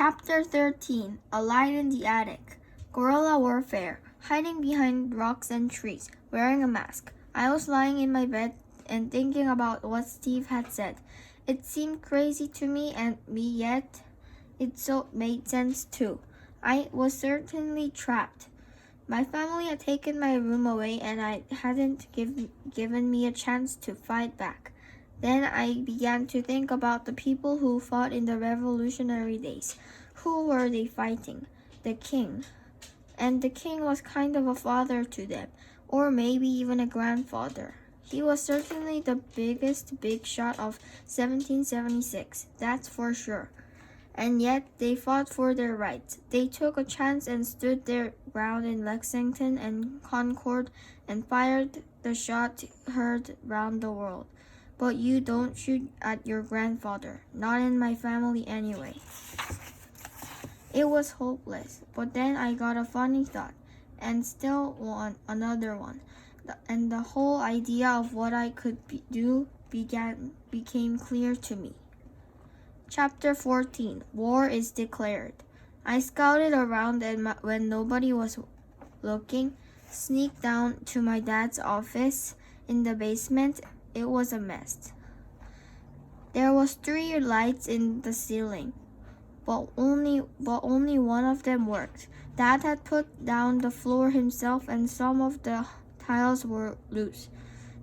Chapter 13, A Light in the Attic. Guerrilla warfare. Hiding behind rocks and trees, wearing a mask. I was lying in my bed and thinking about what Steve had said. It seemed crazy to me, yet it so made sense too. I was certainly trapped. My family had taken my room away and I hadn't given me a chance to fight back. Then I began to think about the people who fought in the Revolutionary days. Who were they fighting? The king. And the king was kind of a father to them, or maybe even a grandfather. He was certainly the biggest big shot of 1776, that's for sure. And yet they fought for their rights. They took a chance and stood their ground in Lexington and Concord and fired the shot heard round the world. But you don't shoot at your grandfather, not in my family anyway. It was hopeless, but then I got a funny thought, and another one, and the whole idea of what I could do became clear to me. Chapter 14, War is Declared. I scouted around and when nobody was looking, sneaked down to my dad's office in the basement. It was a mess. There was 3 lights in the ceiling, but only one of them worked. Dad had put down the floor himself and some of the tiles were loose.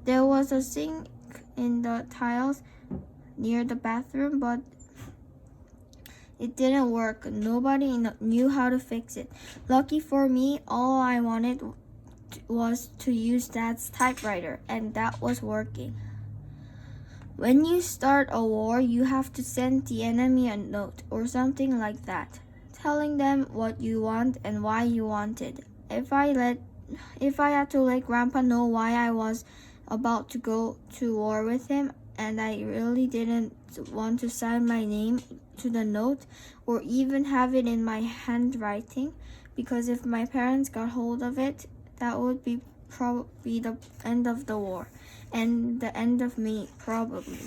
There was a sink in the tiles near the bathroom, but it didn't work. Nobody knew how to fix it. Lucky for me, all I wanted was to use Dad's typewriter, and that was working. When you start a war, you have to send the enemy a note or something like that, telling them what you want and why you want it. If I had to let Grandpa know why I was about to go to war with him, and I really didn't want to sign my name to the note or even have it in my handwriting, because if my parents got hold of it, that would be probably the end of the war, and the end of me, probably.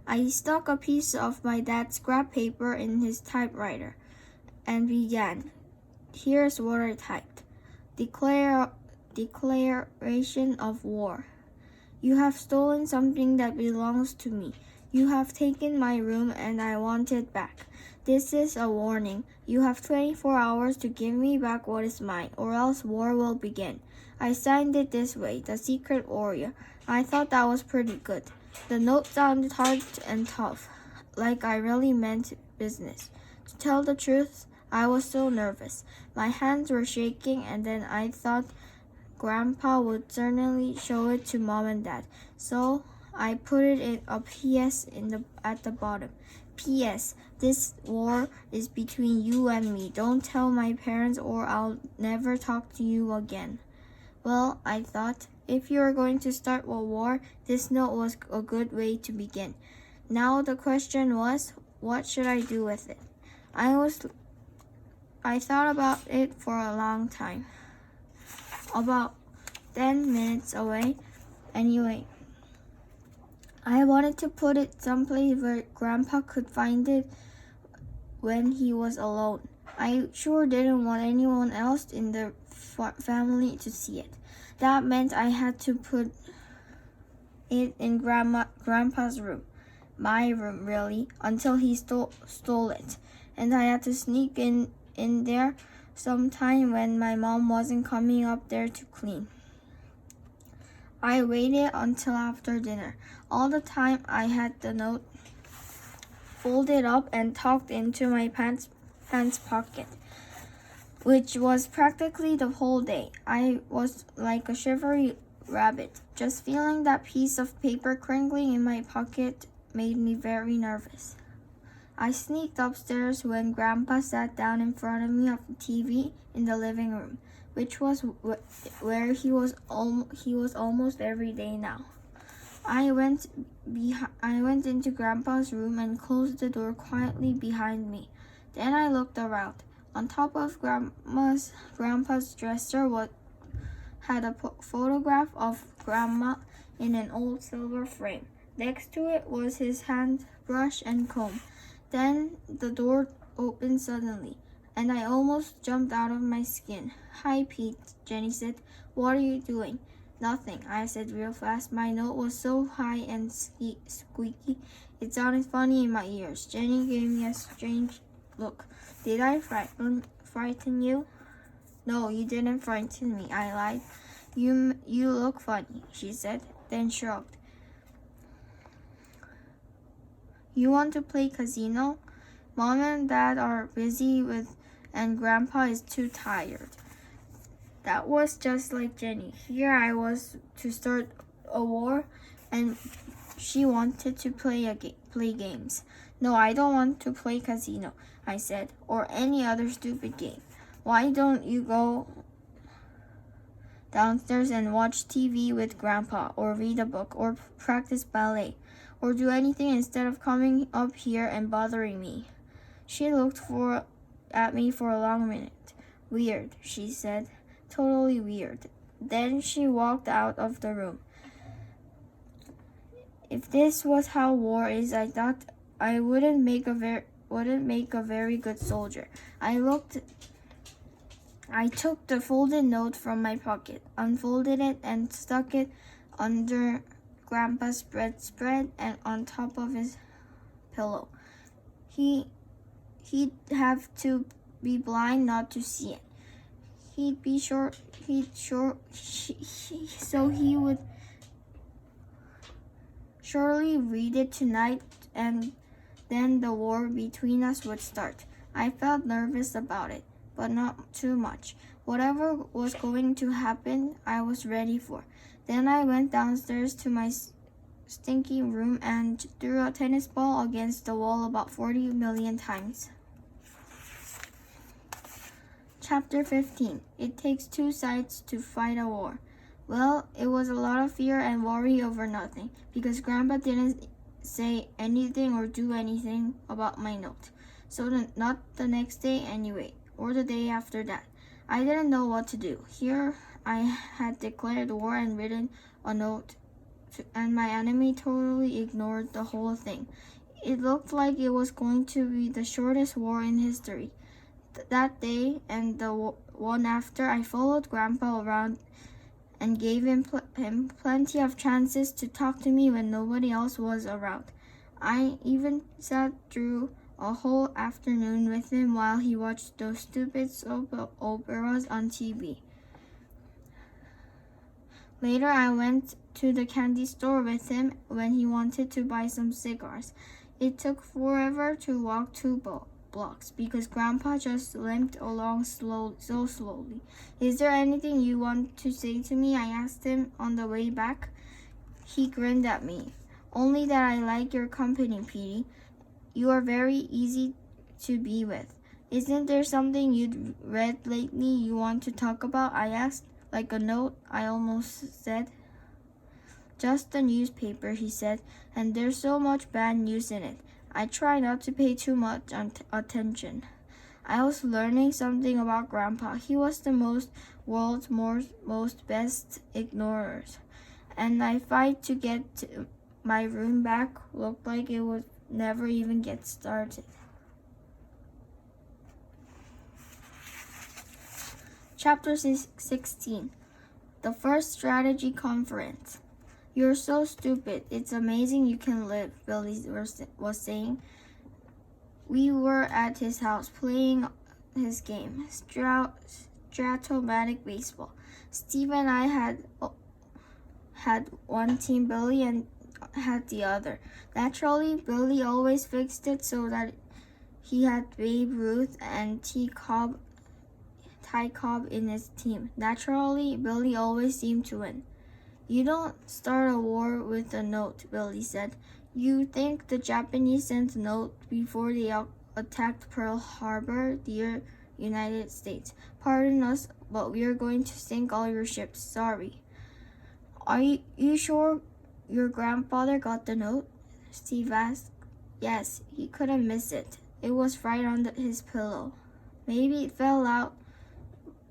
I stuck a piece of my dad's scrap paper in his typewriter and began. Here's what I typed. Declaration of war. You have stolen something that belongs to me. You have taken my room and I want it back. This is a warning. You have 24 hours to give me back what is mine, or else war will begin. I signed it this way, the Secret Warrior. I thought that was pretty good. The note sounded hard and tough, like I really meant business. To tell the truth, I was so nervous. My hands were shaking, and then I thought Grandpa would certainly show it to Mom and Dad. So I put it in a P.S. at the bottom. P.S. This war is between you and me. Don't tell my parents or I'll never talk to you again. Well, I thought, if you are going to start a war, this note was a good way to begin. Now the question was, what should I do with it? I thought about it for a long time. About 10 minutes away. Anyway, I wanted to put it someplace where Grandpa could find it when he was alone. I sure didn't want anyone else in the family to see it. That meant I had to put it in Grandpa's room. My room, really, until he stole it. And I had to sneak in there sometime when my mom wasn't coming up there to clean. I waited until after dinner. All the time I had the note folded up and tucked into my pants pocket, which was practically the whole day. I was like a shivery rabbit. Just feeling that piece of paper crinkling in my pocket made me very nervous. I sneaked upstairs when Grandpa sat down in front of me on the TV in the living room, which was where he was almost every day now. I went into Grandpa's room and closed the door quietly behind me. Then I looked around. On top of Grandpa's dresser had a photograph of Grandma in an old silver frame. Next to it was his hand brush and comb. Then the door opened suddenly, and I almost jumped out of my skin. "Hi, Pete," Jenny said. "What are you doing?" "Nothing," I said real fast. My note was so high and squeaky, it sounded funny in my ears. Jenny gave me a strange look. "Did I frighten you?" "No, you didn't frighten me," I lied. You look funny," she said, then shrugged. "You want to play casino? Mom and Dad are busy and Grandpa is too tired." That was just like Jenny. Here I was to start a war, and she wanted to play games. "No, I don't want to play casino," I said, "or any other stupid game. Why don't you go downstairs and watch TV with Grandpa, or read a book, or practice ballet, or do anything instead of coming up here and bothering me?" She looked at me for a long minute. "Weird," she said. "Totally weird." Then she walked out of the room. If this was how war is, I thought I wouldn't make a very good soldier. I took the folded note from my pocket, unfolded it, and stuck it under Grandpa's bedspread and on top of his pillow. He'd have to be blind not to see it. So he would surely read it tonight, and then the war between us would start. I felt nervous about it, but not too much. Whatever was going to happen, I was ready for. Then I went downstairs to my stinky room and threw a tennis ball against the wall about 40 million times. Chapter 15. It takes two sides to fight a war. Well, it was a lot of fear and worry over nothing, because Grandpa didn't say anything or do anything about my note. So not the next day anyway, or the day after that. I didn't know what to do. Here I had declared war and written a note, and my enemy totally ignored the whole thing. It looked like it was going to be the shortest war in history. That day and the one after, I followed Grandpa around and gave him plenty of chances to talk to me when nobody else was around. I even sat through a whole afternoon with him while he watched those stupid soap operas on TV. Later, I went to the candy store with him when he wanted to buy some cigars. It took forever to walk 2 blocks because Grandpa just limped along so slowly. "Is there anything you want to say to me?" I asked him on the way back. He grinned at me. "Only that I like your company, Petey. You are very easy to be with." "Isn't there something you'd read lately you want to talk about?" I asked. "Like a note," I almost said. "Just the newspaper," he said, "and there's so much bad news in it. I try not to pay too much attention." I was learning something about Grandpa. He was the world's most best ignorers, and my fight to get my room back looked like it would never even get started. Chapter 16. The First Strategy Conference. "You're so stupid. It's amazing you can live," Billy was saying. We were at his house playing his game, Stratomatic Baseball. Steve and I had one team, Billy and had the other. Naturally, Billy always fixed it so that he had Babe Ruth and Ty Cobb in his team. Naturally, Billy always seemed to win. "You don't start a war with a note," Billy said. "You think the Japanese sent a note before they attacked Pearl Harbor, dear United States? Pardon us, but we are going to sink all your ships. Sorry." "Are you sure your grandfather got the note?" Steve asked. "Yes, he couldn't miss it. It was right on his pillow. Maybe it fell out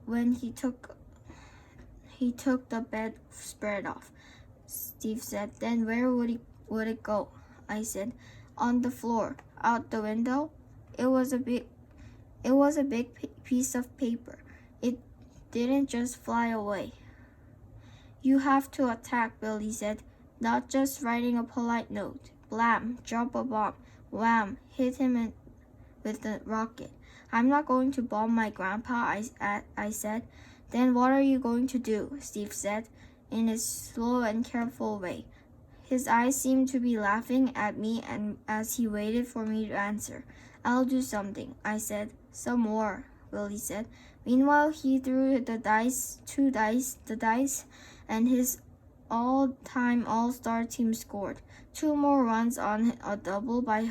when he took the bedspread off," Steve said. "Then where would it go?" I said. "On the floor. out the window? It was a big piece of paper. It didn't just fly away. You have to attack, Billy said, not just writing a polite note. Blam, drop a bomb. Wham, hit him with the rocket. I'm not going to bomb my grandpa, I said. Then what are you going to do? Steve said, in his slow and careful way. His eyes seemed to be laughing at me and as he waited for me to answer. I'll do something, I said. Some more, Billy said. Meanwhile, he threw the dice, and his all-time all-star team scored. 2 more runs on a double by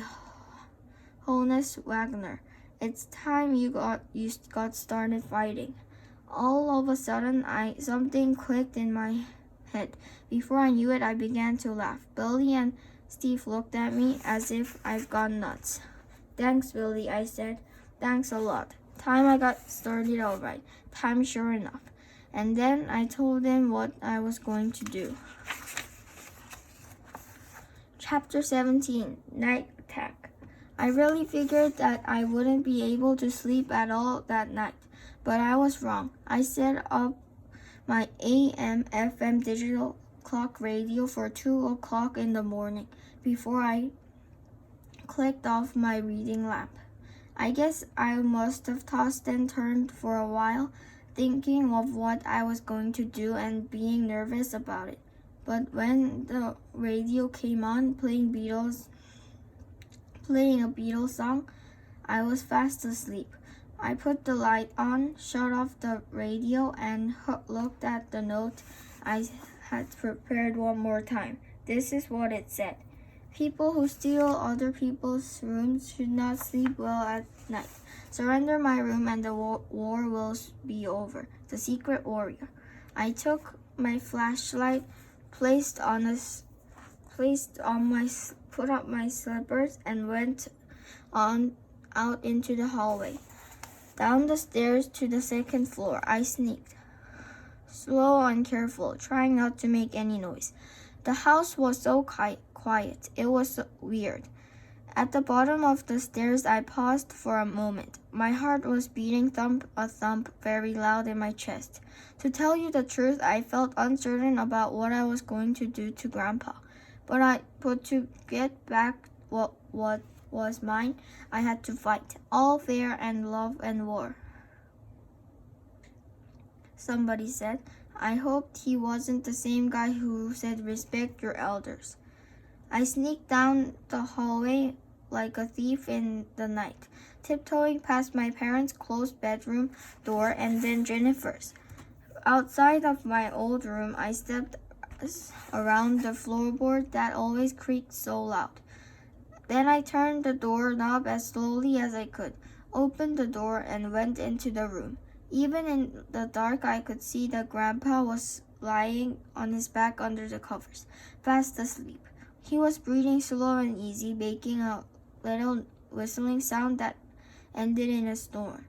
Honus Wagner. It's time you got started fighting. All of a sudden, something clicked in my head. Before I knew it, I began to laugh. Billy and Steve looked at me as if I've gone nuts. Thanks, Billy, I said. Thanks a lot. Time I got started all right. Time sure enough. And then I told them what I was going to do. Chapter 17, Night Attack. I really figured that I wouldn't be able to sleep at all that night, but I was wrong. I set up my AM/FM digital clock radio for 2 o'clock in the morning before I clicked off my reading lamp. I guess I must have tossed and turned for a while, thinking of what I was going to do and being nervous about it. But when the radio came on playing a Beatles song, I was fast asleep. I put the light on, shut off the radio, and looked at the note I had prepared one more time. This is what it said. People who steal other people's rooms should not sleep well at night. Surrender my room and the war will be over. The Secret Warrior. I took my flashlight, put up my slippers, and went out into the hallway. Down the stairs to the 2nd floor, I sneaked, slow and careful, trying not to make any noise. The house was so quiet. It was weird. At the bottom of the stairs, I paused for a moment. My heart was beating a thump very loud in my chest. To tell you the truth, I felt uncertain about what I was going to do to Grandpa. But to get back what was mine, I had to fight. All fair and love and war. Somebody said. I hoped he wasn't the same guy who said respect your elders. I sneaked down the hallway like a thief in the night, tiptoeing past my parents' closed bedroom door and then Jennifer's. Outside of my old room, I stepped around the floorboard that always creaked so loud. Then I turned the doorknob as slowly as I could, opened the door, and went into the room. Even in the dark, I could see that Grandpa was lying on his back under the covers, fast asleep. He was breathing slow and easy, making a little whistling sound that ended in a snore.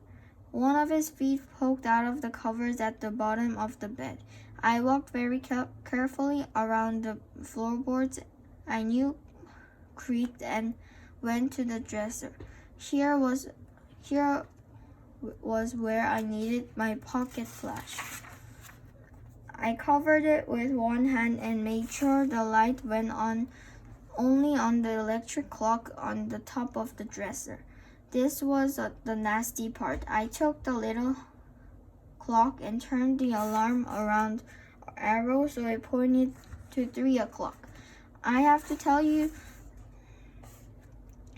One of his feet poked out of the covers at the bottom of the bed. I walked very carefully around the floorboards I knew creaked and went to the dresser. Here was where I needed my pocket flash. I covered it with one hand and made sure the light went on only on the electric clock on the top of the dresser. This was the nasty part. I took the little clock and turned the alarm around arrow so it pointed to 3 o'clock. I have to tell you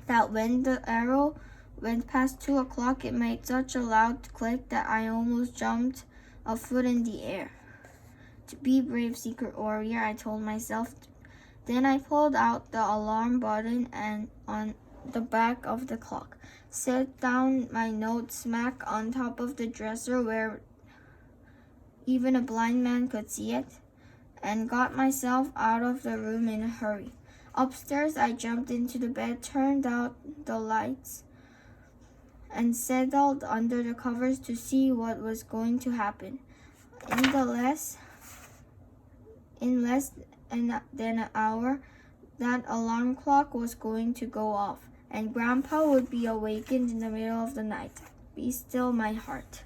that when the arrow went past 2 o'clock, it made such a loud click that I almost jumped a foot in the air. To be brave, Secret Warrior, I told myself. Then I pulled out the alarm button and on the back of the clock, set down my note smack on top of the dresser where even a blind man could see it, and got myself out of the room in a hurry. Upstairs, I jumped into the bed, turned out the lights, and settled under the covers to see what was going to happen. In less than an hour, that alarm clock was going to go off, and Grandpa would be awakened in the middle of the night. Be still, my heart.